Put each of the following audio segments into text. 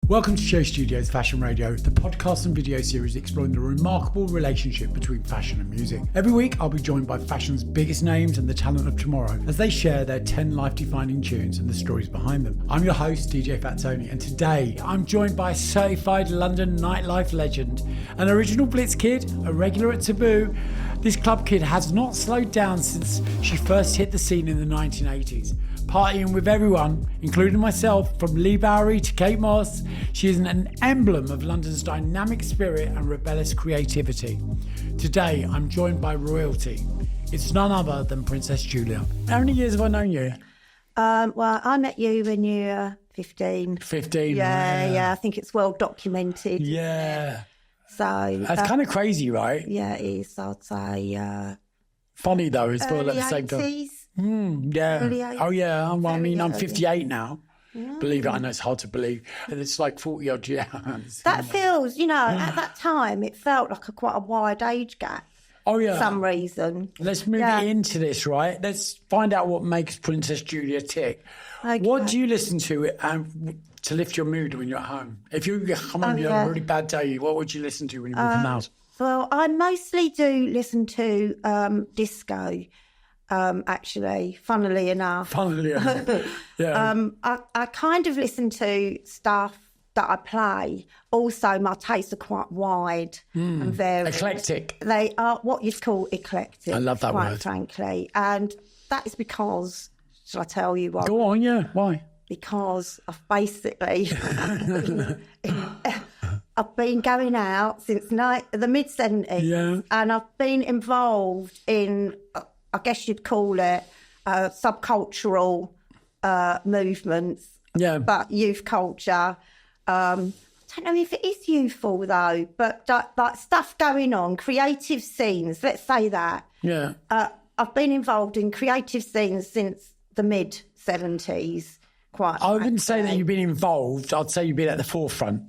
Welcome to SHOWstudio's Fashion Radio, the podcast and video series exploring the remarkable relationship between fashion and music. Every week, I'll be joined by fashion's biggest names and the talent of tomorrow as they share their 10 life-defining tunes and the stories behind them. I'm your host, DJ Fat Tony, and today I'm joined by a certified London nightlife legend, an original Blitz kid, a regular at Taboo. This club kid has not slowed down since she first hit the scene in the 1980s. Partying with everyone, including myself, from Lee Bowery to Kate Moss, she is an emblem of London's dynamic spirit and rebellious creativity. Today, I'm joined by royalty. It's none other than Princess Julia. How many years have I known you? Well, I met you when you were 15. 15. Yeah, I think it's well documented. Yeah. So That's kind of crazy, right? Yeah, it is. I'd say. Funny though, as well at the same 80s. time. Yeah. Early 80s. Oh yeah. Well, I mean, I'm Early 58 now. Believe it, I know it's hard to believe. And it's like 40 odd years. That feels, at that time, it felt like quite a wide age gap. Oh yeah. For some reason. Let's move into this, right? Let's find out what makes Princess Julia tick. Okay. What do you listen to to lift your mood when you're at home? If you come home, you have a really bad day, what would you listen to when you move in the house? Well, I mostly do listen to disco, actually, funnily enough. Yeah. I kind of listen to stuff that I play. Also, my tastes are quite wide and varied. Eclectic. They are what you'd call eclectic. I love that quite word. frankly. And that is because, shall I tell you why? Go on, yeah. Why? Because I've basically... I've been going out since the mid-70s, and I've been involved in, I guess you'd call it, subcultural movements, but youth culture. I don't know if it is youthful, though, but like stuff going on, creative scenes, let's say that. Yeah. I've been involved in creative scenes since the mid-70s, I wouldn't say that you've been involved. I'd say you've been at the forefront.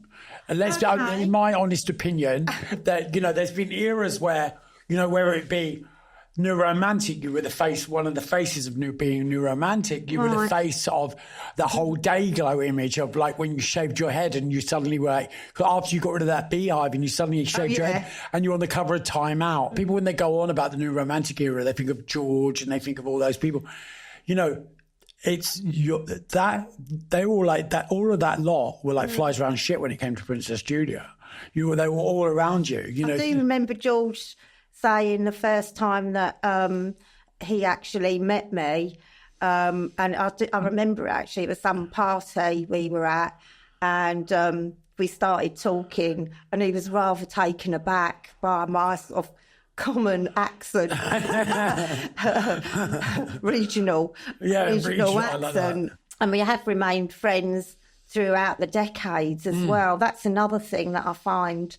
And let's be, in my honest opinion, that, there's been eras where, whether it be new romantic, you were one of the faces of being new romantic. You were the face of the whole day glow image of like when you shaved your head and you suddenly were like, after you got rid of that beehive and you suddenly shaved your head and you're on the cover of Time Out. People, when they go on about the new romantic era, they think of George and they think of all those people, they all like that. All of that lot were like flies around shit when it came to Princess Julia. They were all around you. I do remember George saying the first time that he actually met me, and I remember actually it was some party we were at, and we started talking, and he was rather taken aback by my sort of common accent, regional accent. And we have remained friends throughout the decades as well. That's another thing that I find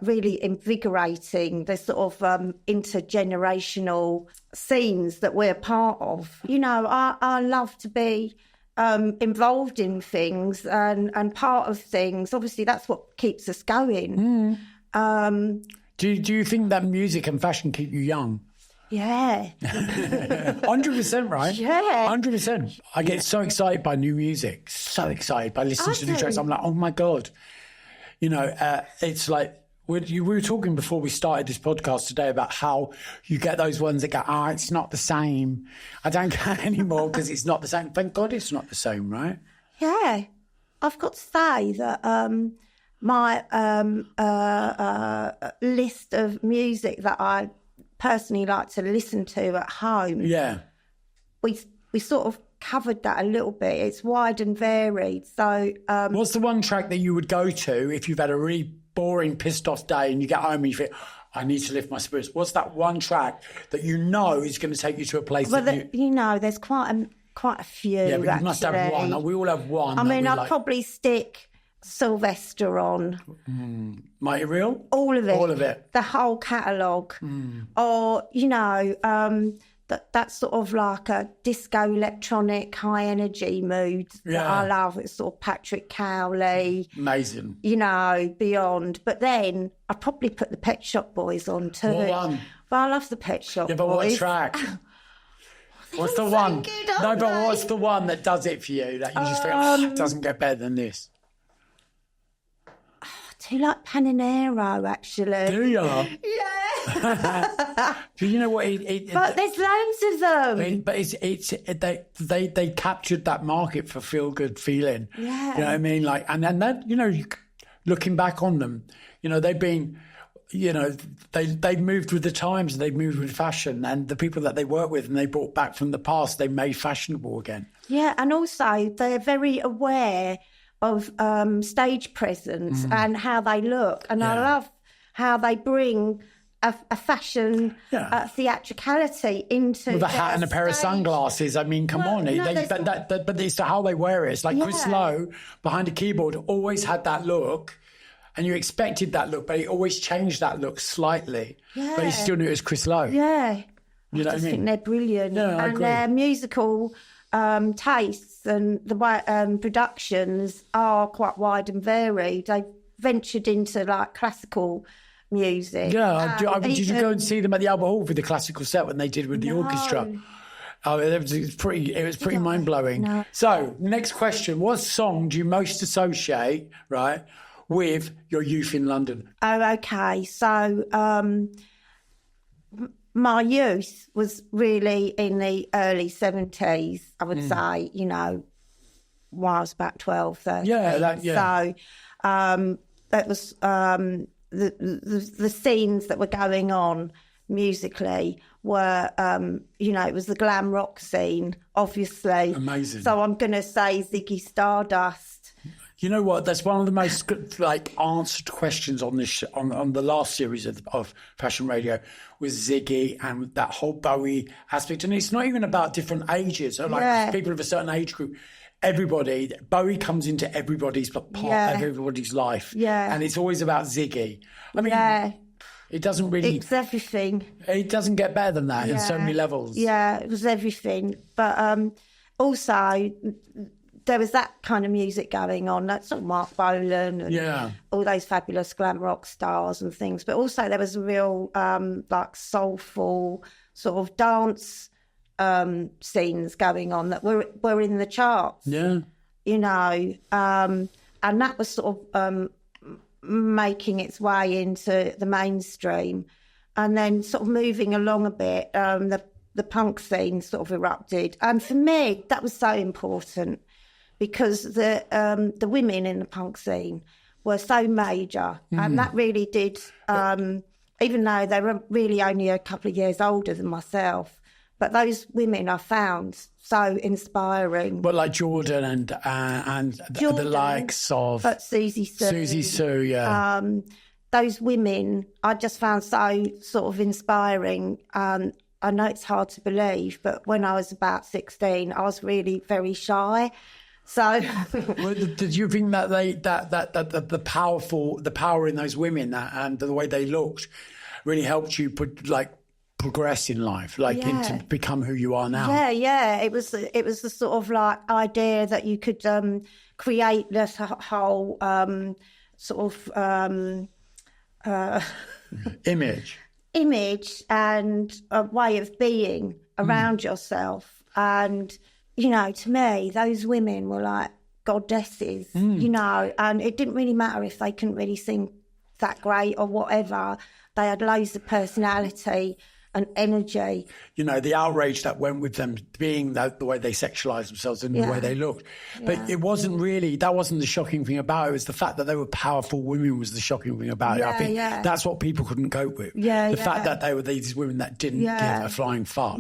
really invigorating, the sort of intergenerational scenes that we're part of. I love to be involved in things and part of things. Obviously, that's what keeps us going. Do you think that music and fashion keep you young? Yeah. 100%, right? Yeah. 100%. I get so excited by new music, so excited by listening to new tracks. I'm like, oh my God. It's like, we were talking before we started this podcast today about how you get those ones that go, it's not the same. I don't care anymore because it's not the same. Thank God it's not the same, right? Yeah. I've got to say that... my list of music that I personally like to listen to at home. Yeah. We sort of covered that a little bit. It's wide and varied. So what's the one track that you would go to if you've had a really boring, pissed off day and you get home and you think, I need to lift my spirits? What's that one track that is going to take you to a place there's quite a few. Yeah, but you must have one. We all have one. I mean, I'd probably stick Sylvester on. Mighty Real? All of it. All of it. The whole catalogue. Or, that's sort of like a disco electronic high energy mood that I love. It's sort of Patrick Cowley. Amazing. Beyond. But then I'd probably put the Pet Shop Boys on too. What one? Well, I love the Pet Shop Boys. Yeah, but what track? What's the one? Good, no, but what's the one that does it for you? That you just think, it doesn't get better than this? do like Pananero, actually. Do you? Yeah. Do you know what? But there's loads of them. But they captured that market for feel good feeling. Yeah. You know what I mean? Like, and that, you know, looking back on them, you know, they've been, you know, they've moved with the times, they've moved with fashion, and the people that they work with and they brought back from the past, they made fashionable again. Yeah, and also they're very aware of stage presence and how they look. And I love how they bring a fashion theatricality into with a hat and a pair of sunglasses. I mean, come on. But it's how they wear it. It's like Chris Lowe behind a keyboard always had that look. And you expected that look, but he always changed that look slightly. Yeah. But you still knew it was Chris Lowe. Yeah. You know what I mean? I think they're brilliant. Yeah, I and agree. their musical tastes and the productions are quite wide and varied. They've ventured into like classical music. Yeah, did you go and see them at the Albert Hall for the classical set when they did with the orchestra? Oh, it was pretty mind blowing. No. So, next question: what song do you most associate, right, with your youth in London? Oh, okay. So, my youth was really in the early 70s, I would say, you know, while I was about 12, 13. So that was the scenes that were going on musically were, you know, it was the glam rock scene, obviously. Amazing. So I'm going to say Ziggy Stardust. You know what? That's one of the most answered questions on this on the last series of Fashion Radio was Ziggy and that whole Bowie aspect. And it's not even about different ages. So people of a certain age group. Bowie comes into everybody's part of everybody's life. Yeah. And it's always about Ziggy. I mean, it doesn't really... It's everything. It doesn't get better than that in so many levels. Yeah, it was everything. But also... there was that kind of music going on. That's sort of Mark Bolan and all those fabulous glam rock stars and things. But also there was a real like soulful sort of dance scenes going on that were in the charts. Yeah, you know, and that was sort of making its way into the mainstream, and then sort of moving along a bit. The punk scene sort of erupted, and for me that was so important. Because the women in the punk scene were so major, and that really did. Even though they were really only a couple of years older than myself, but those women I found so inspiring. But like Jordan and Jordan, the likes of Susie Sue, those women I just found so sort of inspiring. I know it's hard to believe, but when I was about 16, I was really very shy. So, did you think that the power in those women and the way they looked really helped you progress in life, to become who you are now? Yeah. It was the sort of like idea that you could create this whole sort of image and a way of being around yourself. And you know, to me, those women were like goddesses, you know, and it didn't really matter if they couldn't really sing that great or whatever. They had loads of personality and energy. You know, the outrage that went with them being the way they sexualised themselves and the way they looked. But it wasn't really, that wasn't the shocking thing about it. It was the fact that they were powerful women was the shocking thing about it. I think that's what people couldn't cope with. The fact that they were these women that didn't give a flying fuck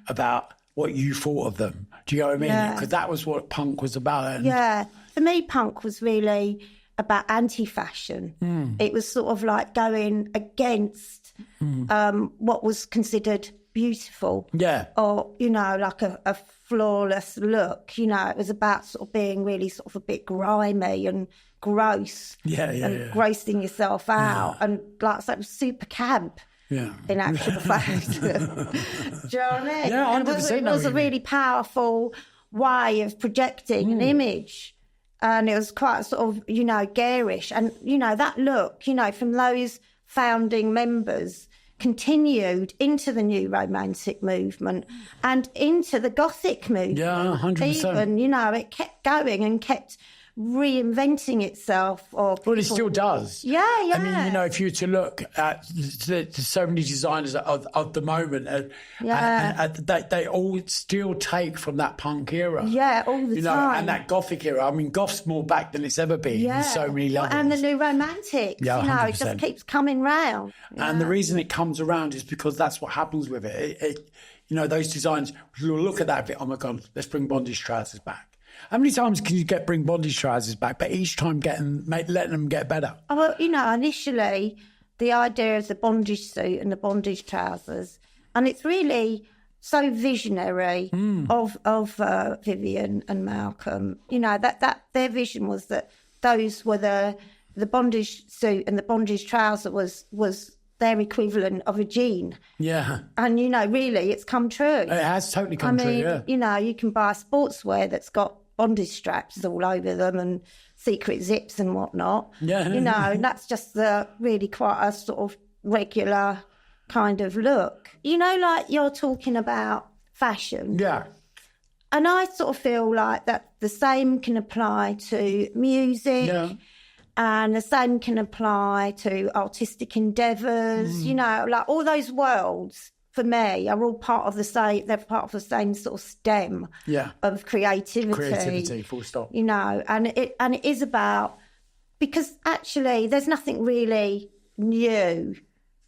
about what you thought of them. Do you know what I mean? Because that was what punk was about. And for me, punk was really about anti-fashion. It was sort of like going against what was considered beautiful. Or, you know, like a flawless look. You know, it was about sort of being really sort of a bit grimy and gross. And grossing yourself out. And like, so it was super camp. In actual fact. Do you know what I mean? Yeah, 100%. It was a really powerful way of projecting an image. And it was quite sort of, you know, garish. And, you know, that look, you know, from those founding members continued into the new romantic movement and into the gothic movement. Yeah, 100%. Even, you know, it kept going and kept reinventing itself. Or well, it still does. Yeah. I mean, you know, if you were to look at so many designers of the moment, they all still take from that punk era. Yeah, all the time. And that gothic era. I mean, goth's more back than it's ever been in so many levels. And the new romantics, yeah, 100%. You know, it just keeps coming round. And the reason it comes around is because that's what happens with it. You know, those designs, you'll look at that bit, oh my God, let's bring bondage trousers back. How many times can you bring bondage trousers back, but each time letting them get better? Oh, well, you know, initially, the idea of the bondage suit and the bondage trousers, and it's really so visionary of Vivian and Malcolm. You know, that their vision was that those were the bondage suit and the bondage trouser was their equivalent of a jean. Yeah. And, you know, really, it's come true. It has totally come true, yeah. You know, you can buy sportswear that's got bondage straps all over them and secret zips and whatnot. Yeah. You know, and that's just really quite a sort of regular kind of look. You know, like you're talking about fashion. Yeah. And I sort of feel like that the same can apply to music. Yeah. And the same can apply to artistic endeavours, you know, like all those worlds for me are all part of the same, they're part of the same sort of stem of creativity. Creativity, full stop. You know, and it is about, because actually there's nothing really new.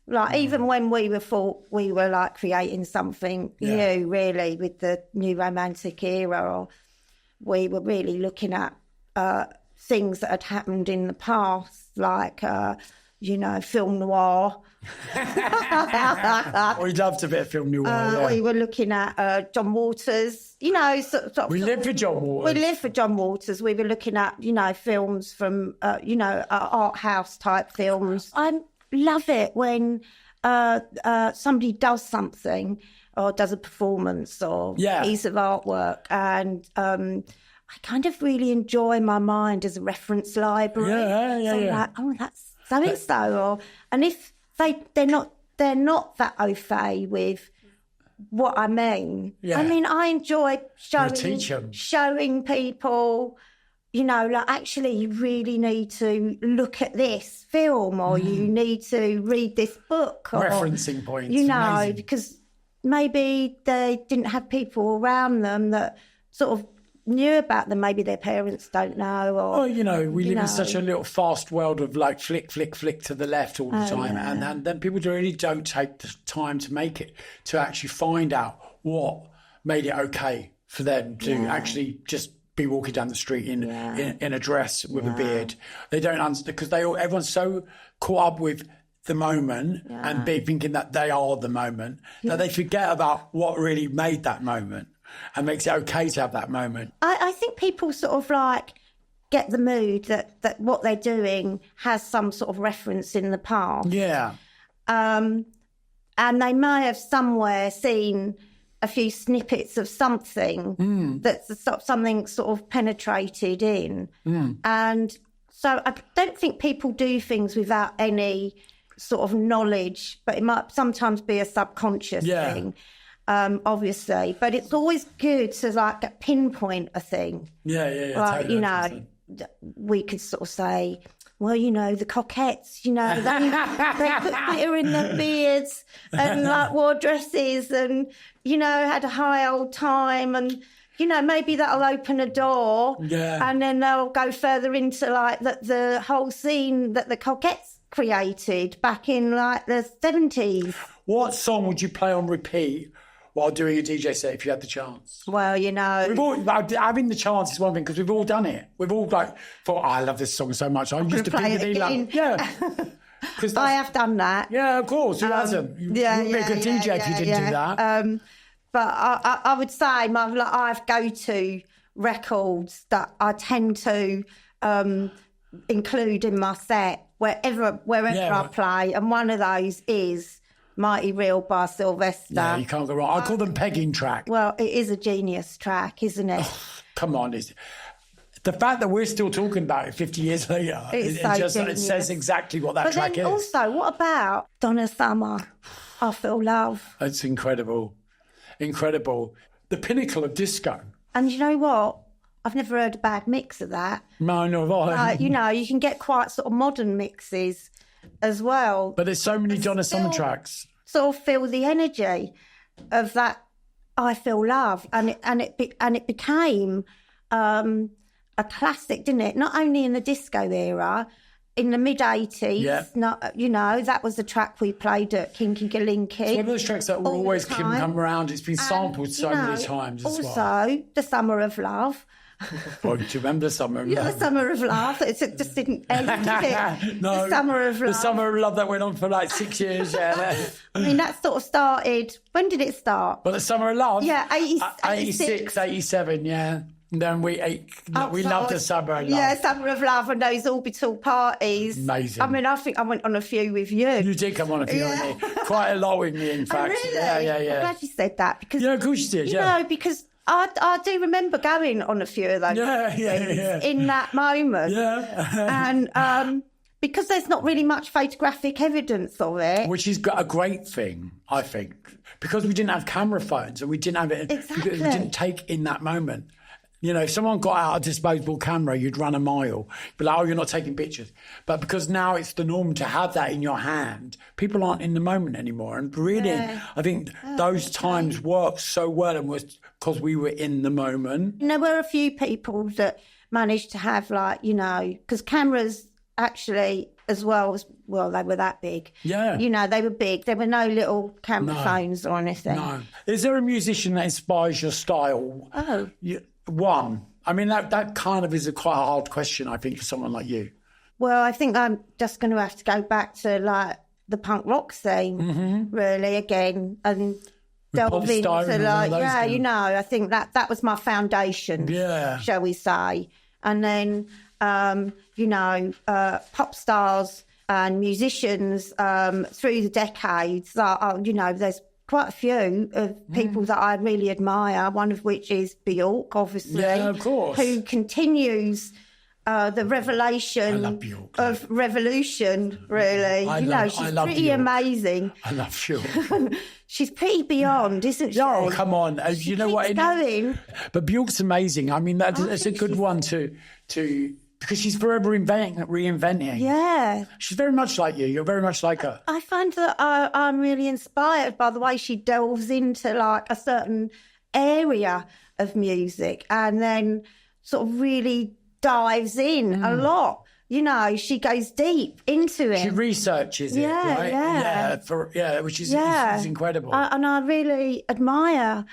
Like even when we were like creating something new, really, with the new romantic era, or we were really looking at things that had happened in the past, like, you know, film noir. We'd love to be a film noir. We were looking at John Waters, you know. We live for John Waters. We live for John Waters. We were looking at, you know, films from, you know, art house type films. I love it when somebody does something or does a performance or piece of artwork, and I kind of really enjoy my mind as a reference library. Like, oh, that's so and so, and if they're not that au fait with what I mean. Yeah. I mean, I enjoy showing people, you know, like actually you really need to look at this film, or you need to read this book, or referencing points. You know, amazing. Because maybe they didn't have people around them that sort of knew about them. Maybe their parents don't know. Or, you know, we live in such a little fast world of like flick to the left all the time. Yeah. And then people really don't take the time to actually find out what made it okay for them to actually just be walking down the street in a dress with a beard. They don't understand, because everyone's so caught up with the moment and thinking that they are the moment that they forget about what really made that moment and makes it okay to have that moment. I think people sort of like get the mood that what they're doing has some sort of reference in the past. Yeah. And they may have somewhere seen a few snippets of something that's something sort of penetrated in. And so I don't think people do things without any sort of knowledge, but it might sometimes be a subconscious thing. Obviously, but it's always good to like pinpoint a thing. Like, totally, you know, we could sort of say, well, you know, the Coquettes, you know, they put glitter in their beards and like wore dresses and, you know, had a high old time, and, you know, maybe that'll open a door and then they'll go further into like the whole scene that the Coquettes created back in like the 70s. What song would you play on repeat while doing a DJ set if you had the chance? Well, you know, having the chance is one thing, because we've all done it. We've all like thought, I love this song so much. I used to play it again. I have done that. Yeah, of course. Who hasn't? You wouldn't be a good DJ if you didn't do that. But I would say I have go-to records that I tend to include in my set wherever I play, and one of those is Mighty Real by Sylvester. Yeah, you can't go wrong. I call them pegging track. Well, it is a genius track, isn't it? Oh, come on. The fact that we're still talking about it 50 years later, it says exactly what that track is. But then also, what about Donna Summer, I Feel Love? It's incredible. Incredible. The pinnacle of disco. And you know what? I've never heard a bad mix of that. No, nor have I. You know, you can get quite sort of modern mixes as well. But there's so many Donna Summer tracks. Sort of feel the energy of that I Feel Love. And it became a classic, didn't it? Not only in the disco era, in the mid-'80s, you know, that was the track we played at Kinky Galinky. It's one of those tracks that will always come around. It's been sampled many times as well. Also, The Summer of Love. Oh, do you remember the Summer of Love? The Summer of Love. It just didn't end, did it? No, the Summer of Love. The Summer of Love that went on for like 6 years, yeah. I mean, that sort of started... When did it start? Well, the Summer of Love? Yeah, 86, 87, yeah. And then we loved the Summer of Love. Yeah, Summer of Love and those orbital parties. Amazing. I mean, I think I went on a few with you. You did come on a few with me. Quite a lot with me, in fact. Oh, really? Yeah. I'm glad you said that. Because, yeah, of course you did, You know, because I do remember going on a few of those things in that moment. Yeah. And because there's not really much photographic evidence of it. Which is a great thing, I think. Because we didn't have camera phones and we didn't have it. Exactly. We didn't take in that moment. You know, if someone got out a disposable camera, you'd run a mile. Be like, oh, you're not taking pictures. But because now it's the norm to have that in your hand, people aren't in the moment anymore. And really, I think those times worked so well and was because we were in the moment. And there were a few people that managed to have, like, you know, because cameras actually, as well, they were that big. Yeah. You know, they were big. There were no little camera phones or anything. No. Is there a musician that inspires your style? Oh. One. I mean, that kind of is quite a hard question, I think, for someone like you. Well, I think I'm just going to have to go back to, like, the punk rock scene, really, again, and delve into, like, you know, I think that was my foundation, shall we say. And then, you know, pop stars and musicians through the decades, you know, there's quite a few of people that I really admire, one of which is Bjork, obviously. Yeah, of course. Who continues the revelation of revolution, really. She's pretty amazing. I love Bjork. She's pretty beyond, isn't she? Oh, come on. You know what? Going. But Bjork's amazing. I mean, that's a good one to because she's forever reinventing. Yeah. She's very much like you. You're very much like her. I find that I'm really inspired by the way she delves into, like, a certain area of music and then sort of really dives in a lot. You know, she goes deep into it. She researches it, right? Yeah, which is incredible. And I really admire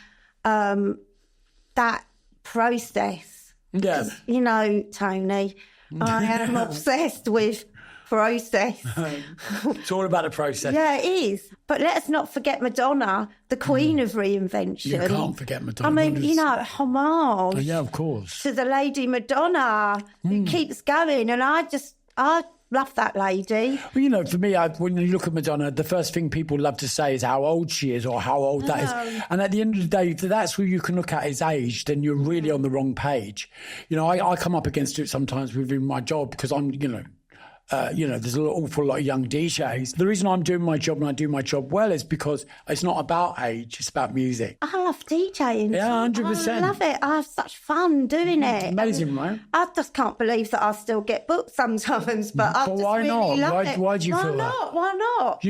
that process. Yeah. You know, Tony, I am obsessed with process. It's all about the process. Yeah, it is. But let's not forget Madonna, the queen of reinvention. You can't forget Madonna. I mean, you know, homage. Yeah, of course. To the Lady Madonna who keeps going. And I love that lady. Well, you know, for me, when you look at Madonna, the first thing people love to say is how old she is or how old that is. And at the end of the day, if that's who you can look at as age, then you're really on the wrong page. You know, I come up against it sometimes within my job because I'm, you know, there's an awful lot of young DJs. The reason I'm doing my job and I do my job well is because it's not about age, it's about music. I love DJing. Yeah, 100%. I love it. I have such fun doing it. Amazing, right? I just can't believe that I still get booked sometimes, but I just why really not? love it. Why do you feel that? Why not?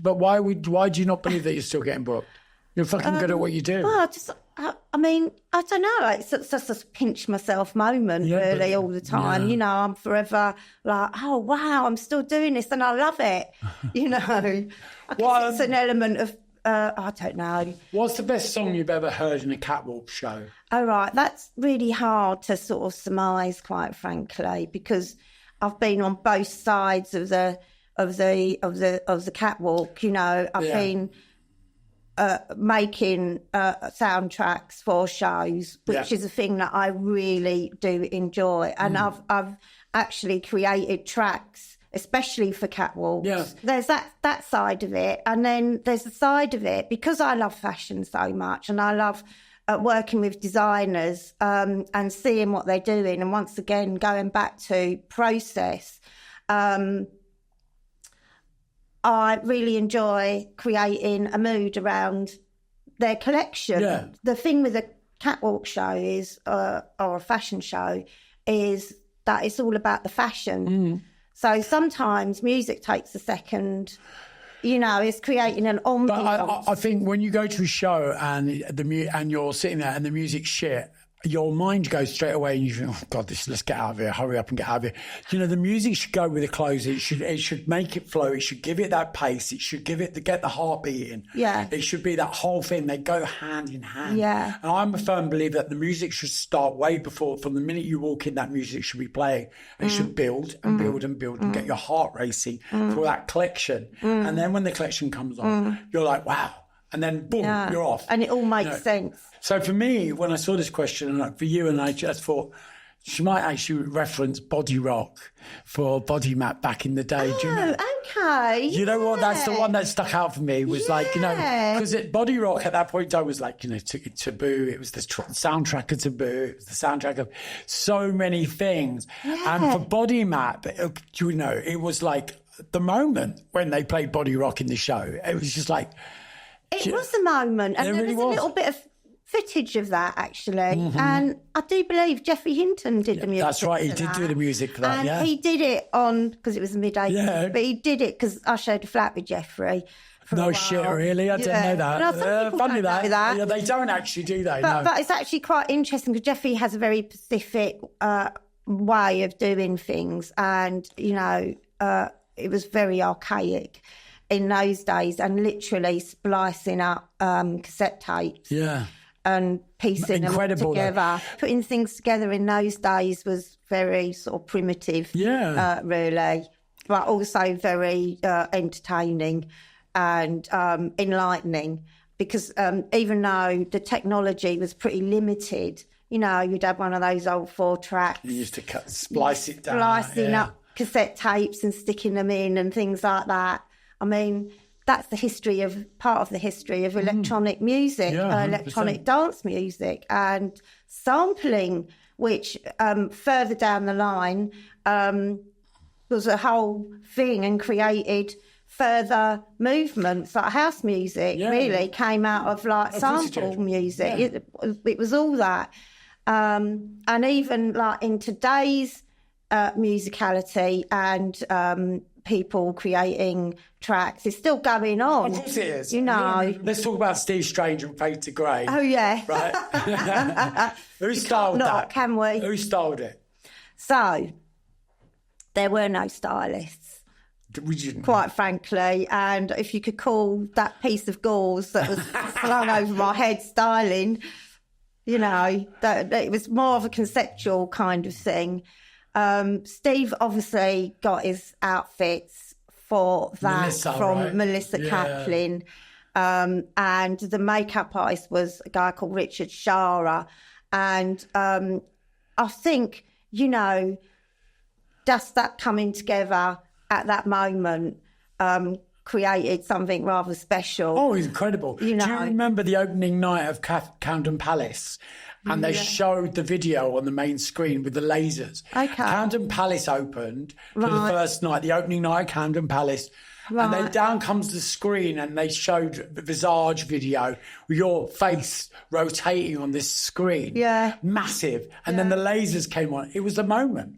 But why do you not believe that you're still getting booked? You're fucking good at what you do. Well, I mean, I don't know. It's just a pinch myself moment, really, all the time. Yeah. You know, I'm forever like, oh, wow, I'm still doing this and I love it. You know, I guess it's an element of, I don't know. What's the best song you've ever heard in a catwalk show? Oh, right. That's really hard to sort of surmise, quite frankly, because I've been on both sides of the catwalk. You know, I've been making soundtracks for shows, which is a thing that I really do enjoy. And I've actually created tracks, especially for catwalks. Yeah. There's that side of it. And then there's the side of it, because I love fashion so much and I love working with designers and seeing what they're doing. And once again, going back to process, I really enjoy creating a mood around their collection. Yeah. The thing with a catwalk show is, or a fashion show, is that it's all about the fashion. So sometimes music takes a second. It's creating an ambience. But I think when you go to a show and you're sitting there and the music's shit, your mind goes straight away and you think, oh God, let's get out of here, hurry up and get out of here. The music should go with the clothes. It should make it flow. It should give it that pace. It should get the heart beating. Yeah. It should be that whole thing. They go hand in hand. Yeah. And I'm a firm believer that the music should start way before, from the minute you walk in, that music should be playing. It should build and build and build and get your heart racing for that collection. And then when the collection comes on, you're like, wow. And then boom, you're off. And it all makes sense. So for me, when I saw this question, and for you, and I just thought she might actually reference Body Rock for Body Map back in the day. Oh, do you know? Okay. You know what? That's the one that stuck out for me. Was because Body Rock at that point in time was like, Taboo. It was the soundtrack of Taboo. It was the soundtrack of so many things. Yeah. And for Body Map, it was like the moment when they played Body Rock in the show. It was just like. It was a moment, and there was a little bit of footage of that, actually. And I do believe Geoffrey Hinton did the music. That's right, he did do the music for that, and he did it because it was the mid-80s, but he did it because I shared a flat with Geoffrey. No shit, really? I didn't know that. No, some people funny don't know that. Yeah, they don't actually do that. But it's actually quite interesting because Geoffrey has a very specific way of doing things, and, it was very archaic in those days, and literally splicing up cassette tapes and piecing them together. Putting things together in those days was very sort of primitive, really, but also very entertaining and enlightening, because even though the technology was pretty limited, you'd have one of those old 4-tracks. You used to splice it down. Splicing up cassette tapes and sticking them in and things like that. I mean, that's part of the history of electronic music, electronic dance music, and sampling, which further down the line was a whole thing and created further movements. Like house music really came out of like sample music. Yeah. It was all that. And even like in today's musicality and people creating tracks, it's still going on. Of course it is. Let's talk about Steve Strange and Fade to Grey. Oh, yeah. Right? Who styled that? Can we? Who styled it? So, there were no stylists. Quite frankly, and if you could call that piece of gauze that was flung over my head styling, that it was more of a conceptual kind of thing. Steve obviously got his outfits for that from Melissa Kaplan, and the makeup artist was a guy called Richard Shara, and I think just that coming together at that moment created something rather special. Oh, incredible! Do you remember the opening night of Camden Palace? And they showed the video on the main screen with the lasers. Okay. Camden Palace opened for the first night, the opening night of Camden Palace. Right. And then down comes the screen and they showed the Visage video with your face rotating on this screen. Yeah. Massive. And then the lasers came on. It was a moment.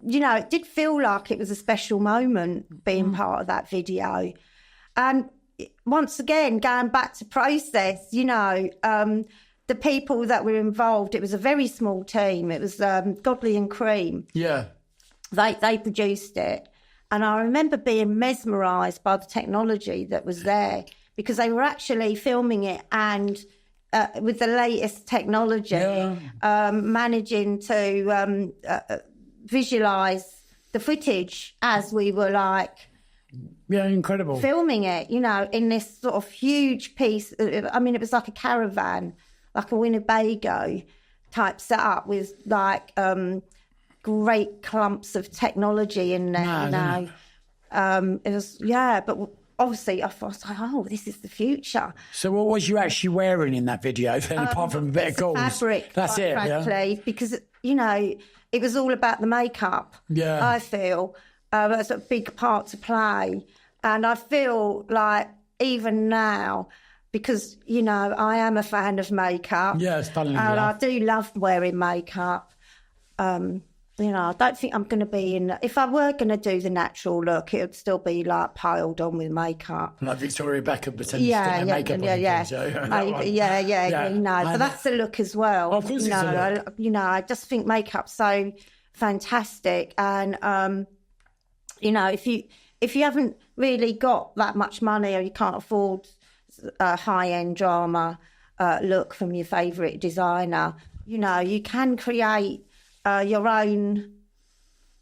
It did feel like it was a special moment being part of that video. And once again, going back to process, the people that were involved, it was a very small team. It was Godley and Cream. Yeah. They produced it. And I remember being mesmerised by the technology that was there, because they were actually filming it and with the latest technology, managing to visualise the footage as we were incredible. Filming it, in this sort of huge piece. I mean, it was like a caravan, like a Winnebago type setup with great clumps of technology in there. It was, but obviously I was like, oh, this is the future. So what was you actually wearing in that video then, apart from a bit of gauze? Fabric, that's it, frankly, because, it was all about the makeup, I feel. That's a big part to play. And I feel like even now, because, you know, I am a fan of makeup. Yeah, it's fun. And I do love wearing makeup. You know, I don't think I'm going to be in... If I were going to do the natural look, it would still be, like, piled on with makeup. Like Victoria Beckham pretending to get makeup on. Yeah, you know. But that's the look as well. Oh, of course it's a look. You know, I just think makeup's so fantastic. And, you know, if you haven't really got that much money or you can't afford a high-end drama look from your favourite designer, you know, you can create... your own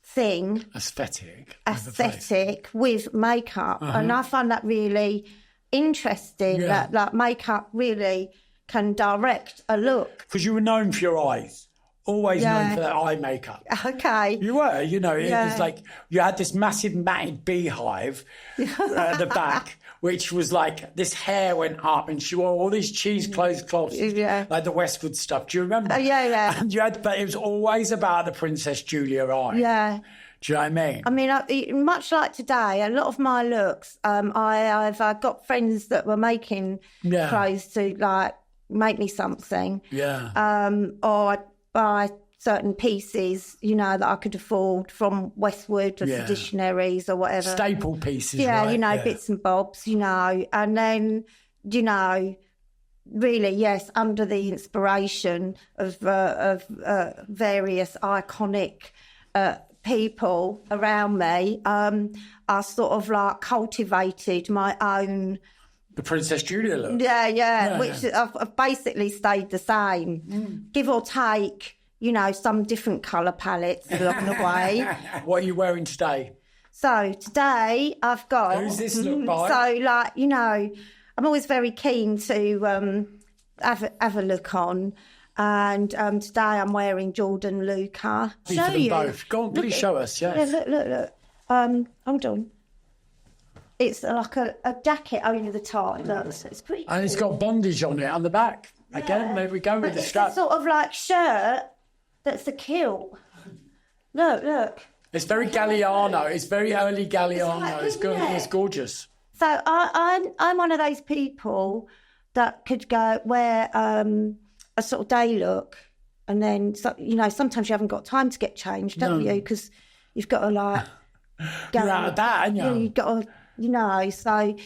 thing, aesthetic with makeup, and I find that really interesting. That makeup really can direct a look. Because you were known for your eyes, always known for that eye makeup. Okay, you were. You know, it was like you had this massive matted beehive at the back. Which was like, this hair went up and she wore all these cheese-clothes cloths, like the Westwood stuff. Do you remember? Yeah. And but it was always about the Princess Julia eye. Yeah. Do you know what I mean? I mean, much like today, a lot of my looks, I've got friends that were making clothes to, like, make me something. Yeah. Or I'd buy certain pieces, you know, that I could afford from Westwood or Dictionaries or whatever. Staple pieces, you know, bits and bobs, you know. And then, you know, really, yes, under the inspiration of various iconic people around me, I sort of, like, cultivated my own... The Princess Julia look. Yeah, which I've basically stayed the same, give or take... You know, some different colour palettes along the way. What are you wearing today? So today I've got... Who's this look by? So, like, you know, I'm always very keen to have a look on. And today I'm wearing Jordan Luca. Show you. Both. Go on, please show us, yes. Look. Hold on. It's like a jacket over the top. Look, it's pretty cool. And it's got bondage on it on the back. Again, there we go with the strap. It's a sort of like shirt... That's a kilt. Look. It's very Galliano. It's very early Galliano. It's good. It's gorgeous. So I'm one of those people that could go wear a sort of day look, and then you know, sometimes you haven't got time to get changed, don't you? Because you've got to, like, go. You're out of that, aren't you? You've got to, you know. So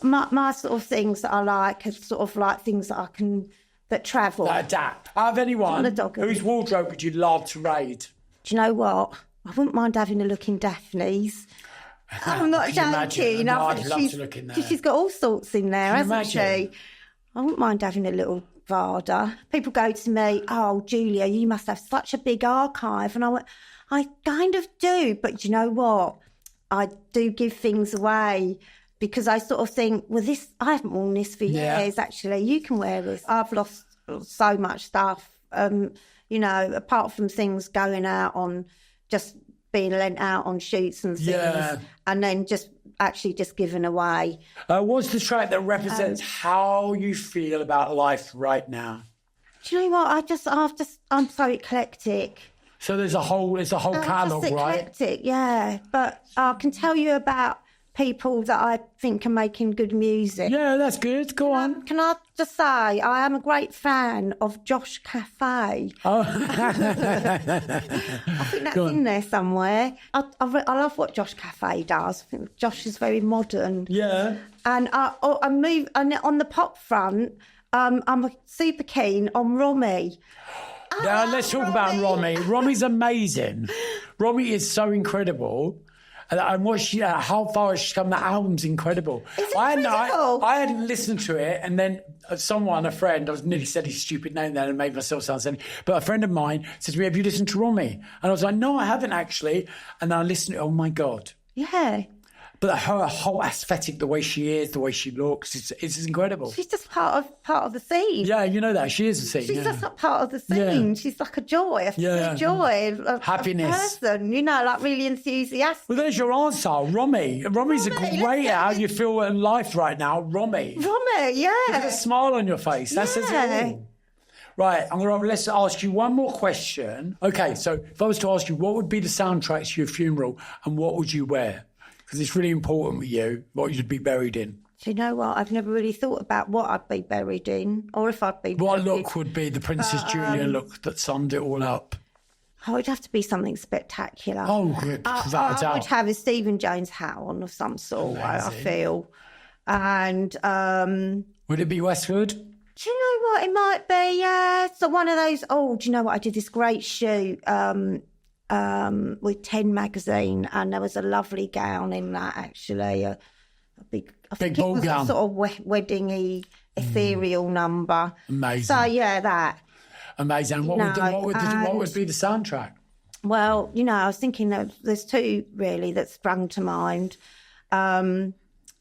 my sort of things that I like are sort of like things that I can. That travel. That adapt. Have anyone whose wardrobe would you love to raid? Do you know what? I wouldn't mind having a look in Daphne's. I'm not joking. No, I'd love to look in there. She's got all sorts in there, hasn't she? I wouldn't mind having a little Varda. People go to me, oh, Julia, you must have such a big archive. And I went, I kind of do. But do you know what? I do give things away. Because I sort of think, well, I haven't worn this for years, actually. You can wear this. I've lost so much stuff, you know, apart from things going out on, just being lent out on shoots and things, and then just given away. What's the track that represents how you feel about life right now? Do you know what? I'm so eclectic. So there's a whole catalogue, right? Eclectic, yeah. But I can tell you about people that I think are making good music. Yeah, that's good. Go on. Can I just say, I am a great fan of Josh Cafe. Oh. I think that's in there somewhere. I love what Josh Cafe does. I think Josh is very modern. Yeah. And and on the pop front, I'm super keen on Romy. Now, let's talk about Romy. Romy's amazing. Romy is so incredible. And how far has she come? The album's incredible. I hadn't listened to it, and then a friend, I nearly said his stupid name then and made myself sound silly, but a friend of mine said to me, have you listened to Romy? And I was like, no, I haven't actually. And then I listened to it, oh my God. Yeah. But her whole aesthetic, the way she is, the way she looks, it's incredible. She's just part of the scene. Yeah, you know that. She is the scene. She's just like part of the scene. Yeah. She's like a joy, a joy, a happiness. Person, you know, like really enthusiastic. Well, there's your answer, Romy. Romy's a great how you feel in life right now, Romy. Romy, yeah. With a smile on your face. That says it all. Right, let's ask you one more question. Okay, so if I was to ask you, what would be the soundtrack to your funeral and what would you wear? Because it's really important with you, what you'd be buried in. Do you know what? I've never really thought about what I'd be buried in, or if I'd be. What look would be the Princess Julia look that summed it all up? Oh, it'd have to be something spectacular. Oh, good. Without a doubt. I would have a Stephen Jones hat on of some sort, I feel. And would it be Westwood? Do you know what? It might be, yeah. So one of those, do you know what? I did this great shoot with 10 magazine, and there was a lovely gown in that, actually. A big ball gown. A sort of wedding-y, ethereal number. Amazing. So, yeah, that. Amazing. What would be the soundtrack? Well, you know, I was thinking that there's two really that sprung to mind. And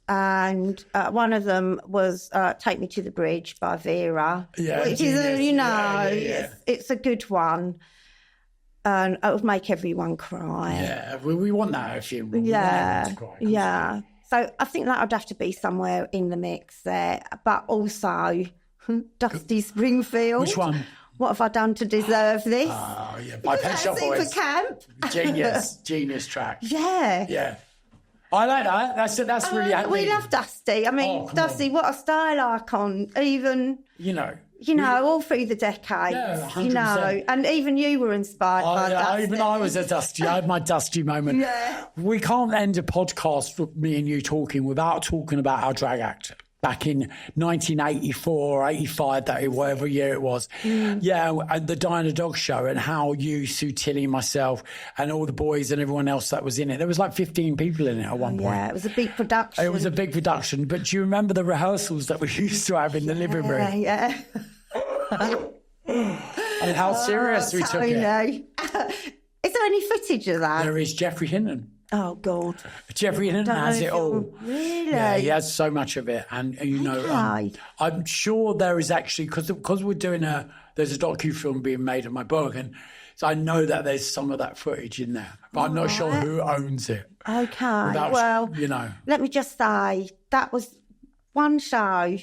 one of them was Take Me to the Bridge by Vera, which is, it's a good one. And it would make everyone cry. Yeah, we want that if you Yeah. So I think that would have to be somewhere in the mix there. But also, Dusty Springfield. Which one? What have I done to deserve this? Oh, yeah. By Pet Shop Boys. For camp. Genius track. Yeah. Yeah. I like that. That's really happy. We love Dusty. I mean, Dusty, what a style icon. Even, all through the decades. Yeah, 100%. And even you were inspired by Dusty. Even I was a Dusty. I had my Dusty moment. Yeah. We can't end a podcast with me and you talking without talking about our drag act. Back in 1984 or 85, whatever year it was. Yeah, and the Diana Dog show, and how you, Sue Tilly, myself, and all the boys and everyone else that was in it. There was like 15 people in it at one point. Yeah, it was a big production. It was a big production. But do you remember the rehearsals that we used to have in the living room? Yeah. And how serious we took it. Is there any footage of that? There is. Jeffrey Hinton. Oh, God. Jeffrey Hinton has it all. Really? Yeah, he has so much of it. And, I'm sure there is actually, because we're doing there's a docu-film being made of my book, and so I know that there's some of that footage in there. But I'm not sure who owns it. Okay. Let me just say, that was one show,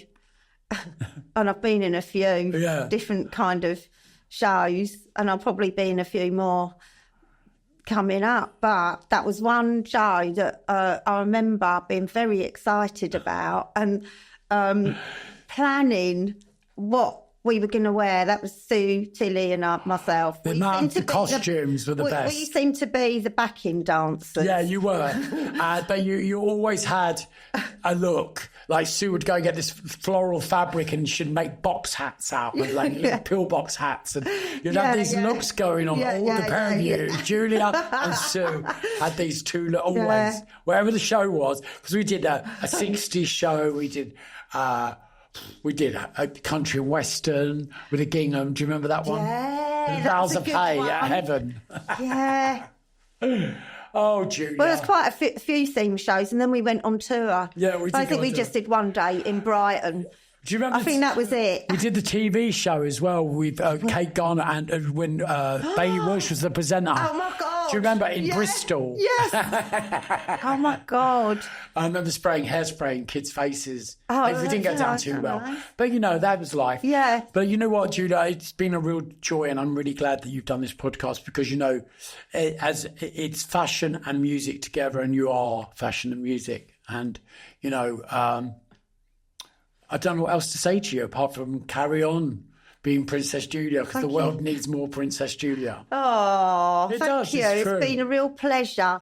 and I've been in a few different kind of shows, and I'll probably be in a few more coming up, but that was one show that I remember being very excited about, and planning what we were going to wear. That was Sue, Tilly and myself. The costumes were the best. We seemed to be the backing dancers. Yeah, you were. But you always had a look. Like Sue would go get this floral fabric and she'd make box hats out with like pillbox hats. And you'd have these looks going on. The pair of you, Julia and Sue, had these two always, wherever the show was. Because we did a 60s show. We did a country and western with a gingham. Do you remember that one? Yeah. Vows of Pay at Heaven. Yeah. Oh, Julia. Well, there's quite a few theme shows, and then we went on tour. Yeah, we did. I think we just did one day in Brighton. Do you remember? I think that was it. We did the TV show as well with Kate Garner and when Bailey Walsh was the presenter. Oh, my God. Do you remember in Bristol? Yes. Oh, my God. I remember hairspray in kids' faces. Oh, we didn't go down too well. Nice. But, that was life. Yeah. But you know what, Julia? It's been a real joy, and I'm really glad that you've done this podcast because, as it's fashion and music together, and you are fashion and music. And, I don't know what else to say to you apart from carry on being Princess Julia, because the world needs more Princess Julia. Oh, thank you. It's been a real pleasure.